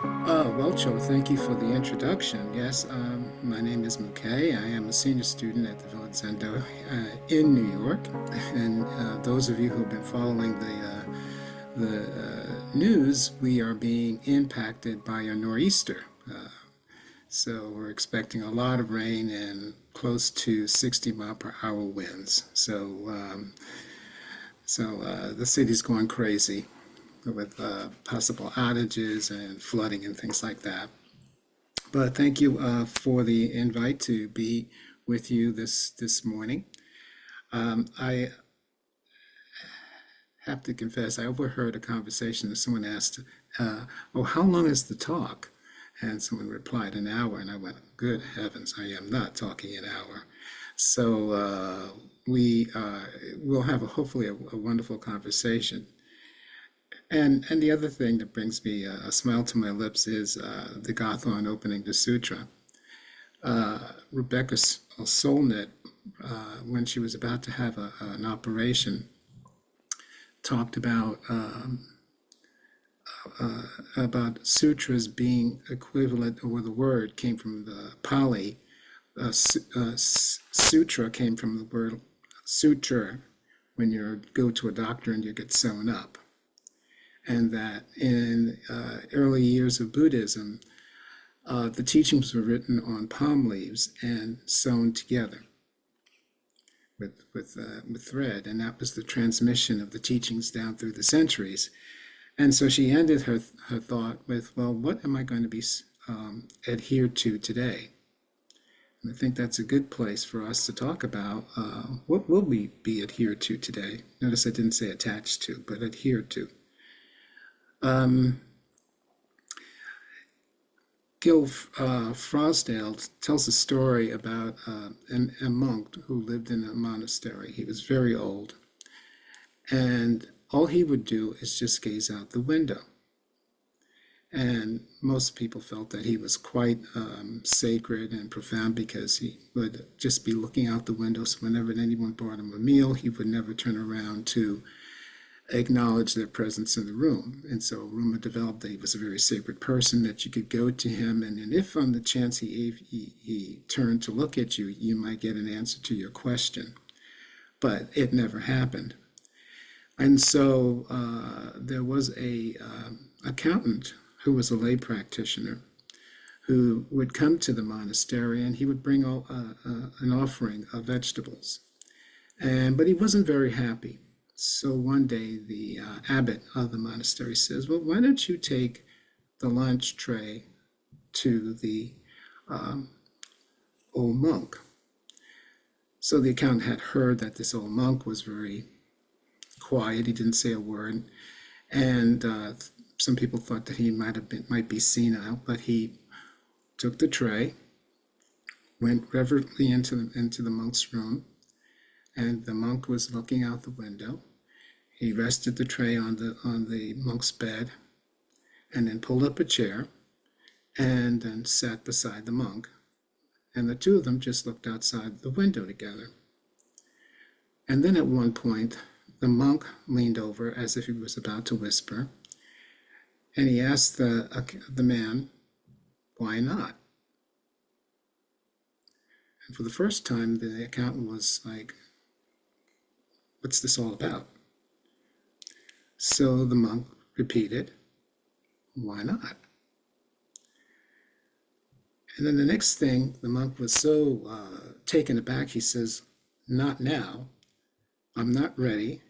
Well, Joe, thank you for the introduction. Yes, my name is Mukei. I am a senior student at the Village Zendo in New York. And those of you who have been following the news, we are being impacted by a nor'easter. So we're expecting a lot of rain and close to 60-mile-per-hour winds. So the city's going crazy with possible outages and flooding and things like that. But thank you for the invite to be with you this morning. I have to confess, I overheard a conversation that someone asked, "Oh, how long is the talk?" And someone replied, "An hour." And I went, "Good heavens, I am not talking an hour." So we will have hopefully a wonderful conversation. And the other thing that brings me a smile to my lips is the Gothon opening the sutra. Rebecca Solnit, when she was about to have an operation, talked about sutras being equivalent, or the word came from the Pali. Sutra came from the word suture, when you go to a doctor and you get sewn up. And that in early years of Buddhism, the teachings were written on palm leaves and sewn together with thread, and that was the transmission of the teachings down through the centuries. And so she ended her thought with, "Well, what am I going to be adhered to today?" And I think that's a good place for us to talk about what will we be adhered to today. Notice I didn't say attached to, but adhered to. Gil Frosdale tells a story about a monk who lived in a monastery. He was very old, and all he would do is just gaze out the window. And most people felt that he was quite sacred and profound, because he would just be looking out the window. So whenever anyone brought him a meal, he would never turn around to acknowledge their presence in the room. And so rumor developed that he was a very sacred person, that you could go to him, and if on the chance he turned to look at you, you might get an answer to your question. But it never happened. And so there was a accountant who was a lay practitioner who would come to the monastery, and he would bring an offering of vegetables. But he wasn't very happy. So one day the abbot of the monastery says, "Well, why don't you take the lunch tray to the old monk?" So the accountant had heard that this old monk was very quiet. He didn't say a word. And some people thought that he might be senile, but he took the tray, went reverently into the monk's room, and the monk was looking out the window. He rested the tray on the monk's bed, and then pulled up a chair, and then sat beside the monk. And the two of them just looked outside the window together. And then at one point, the monk leaned over as if he was about to whisper, and he asked the man, "Why not?" And for the first time, the accountant was like, "What's this all about?" So the monk repeated, "Why not?" And then the next thing, the monk was so taken aback, he says, "Not now. I'm not ready.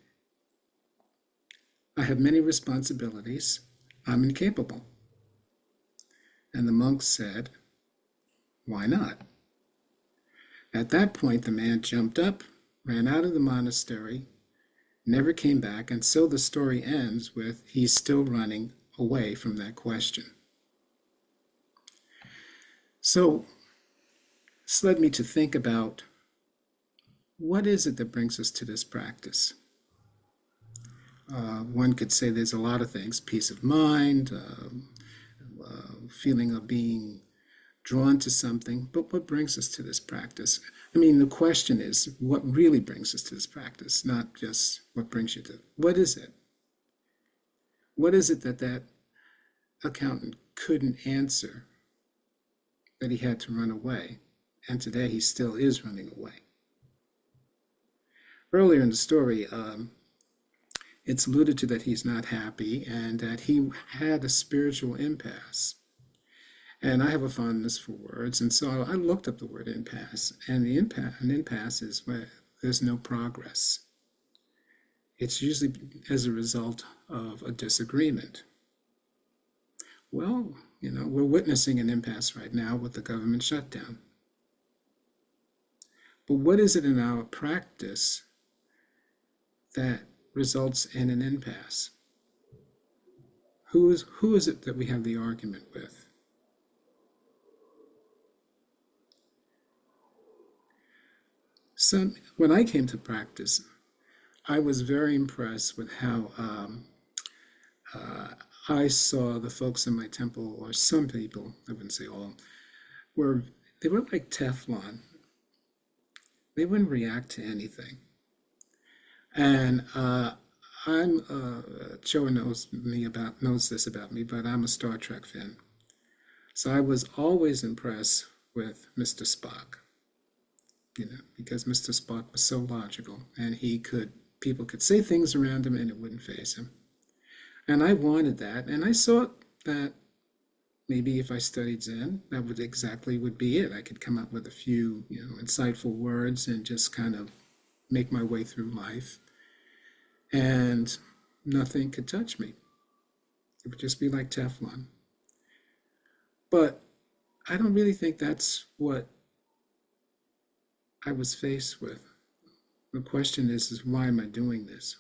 I have many responsibilities. I'm incapable." And the monk said, "Why not?" At that point, the man jumped up, ran out of the monastery, never came back, and so the story ends with he's still running away from that question. So this led me to think about, what is it that brings us to this practice? One could say there's a lot of things: peace of mind, feeling of being drawn to something. But what brings us to this practice? I mean, the question is, what really brings us to this practice, not just what brings you to it. What is it? What is it that accountant couldn't answer, that he had to run away. And today he still is running away. Earlier in the story, it's alluded to that he's not happy and that he had a spiritual impasse. And I have a fondness for words, and so I looked up the word impasse, and an impasse is where there's no progress. It's usually as a result of a disagreement. Well, we're witnessing an impasse right now with the government shutdown. But what is it in our practice that results in an impasse? Who is it that we have the argument with? When I came to practice, I was very impressed with how I saw the folks in my temple, or some people, I wouldn't say all, they were like Teflon. They wouldn't react to anything. And Joe knows this about me, but I'm a Star Trek fan. So I was always impressed with Mr. Spock, because Mr. Spock was so logical, and people could say things around him and it wouldn't faze him. And I wanted that, and I thought that maybe if I studied Zen, that would be it. I could come up with a few, insightful words and just kind of make my way through life, and nothing could touch me. It would just be like Teflon. But I don't really think that's what I was faced with. The question is why am I doing this?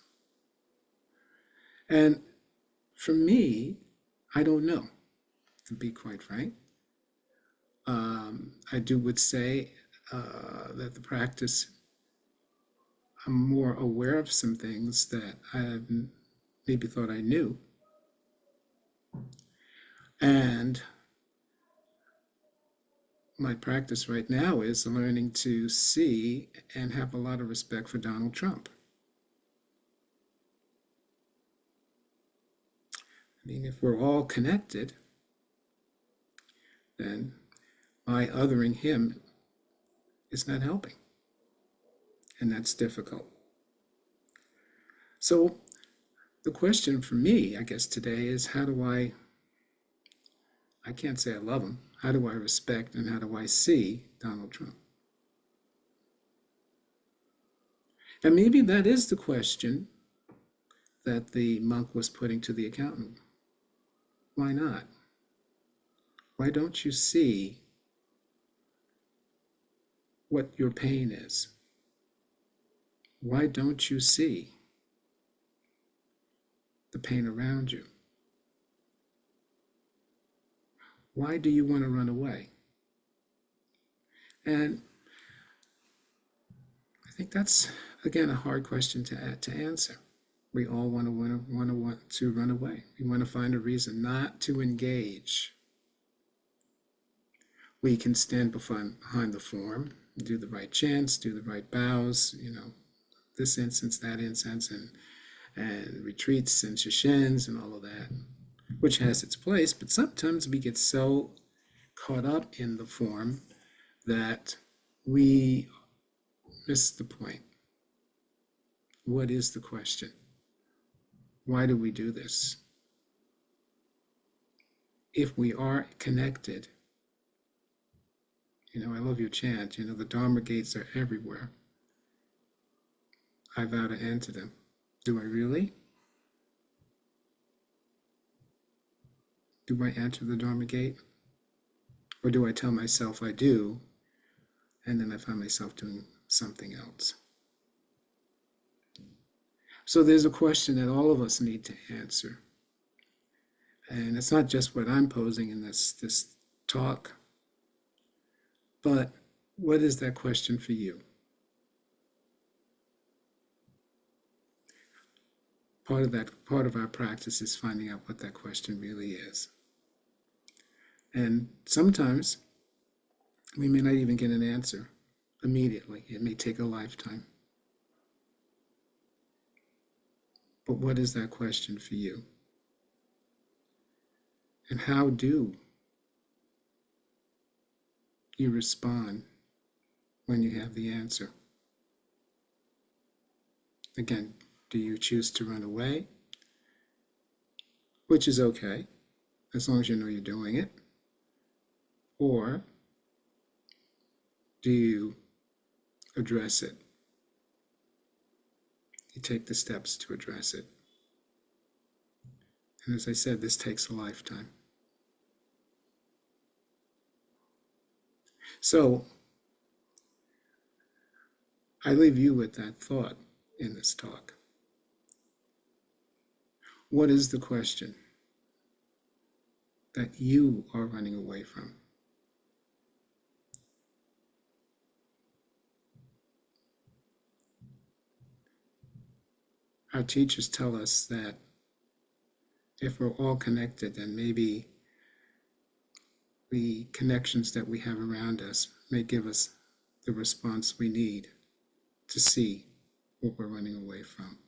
And for me, I don't know, to be quite frank. I would say that the practice, I'm more aware of some things that I maybe thought I knew. And my practice right now is learning to see and have a lot of respect for Donald Trump. I mean, if we're all connected, then my othering him is not helping. And that's difficult. So the question for me, I guess, today is how do I can't say I love him. How do I respect and how do I see Donald Trump? And maybe that is the question that the monk was putting to the accountant. Why not? Why don't you see what your pain is? Why don't you see the pain around you? Why do you want to run away? And I think that's, again, a hard question to answer. We all want to run away. We want to find a reason not to engage. We can stand behind the form, do the right chants, do the right bows, this incense, that incense, and retreats and shishens and all of that, which has its place. But sometimes we get so caught up in the form that we miss the point. What is the question? Why do we do this? If we are connected, I love your chant, the Dharma gates are everywhere. I vow to enter them. Do I really? Do I enter the Dharma gate? Or do I tell myself I do, and then I find myself doing something else? So there's a question that all of us need to answer. And it's not just what I'm posing in this talk, but what is that question for you? Part of our practice is finding out what that question really is. And sometimes we may not even get an answer immediately. It may take a lifetime. But what is that question for you? And how do you respond when you have the answer? Again, do you choose to run away, which is okay, as long as you know you're doing it? Or do you address it? You take the steps to address it. And as I said, this takes a lifetime. So I leave you with that thought in this talk. What is the question that you are running away from? Our teachers tell us that if we're all connected, then maybe the connections that we have around us may give us the response we need to see what we're running away from.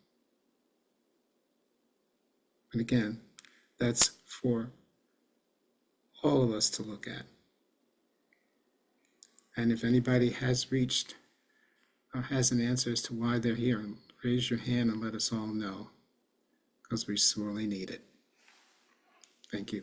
And again, that's for all of us to look at. And if anybody has reached or has an answer as to why they're here, raise your hand and let us all know, because we sorely need it. Thank you.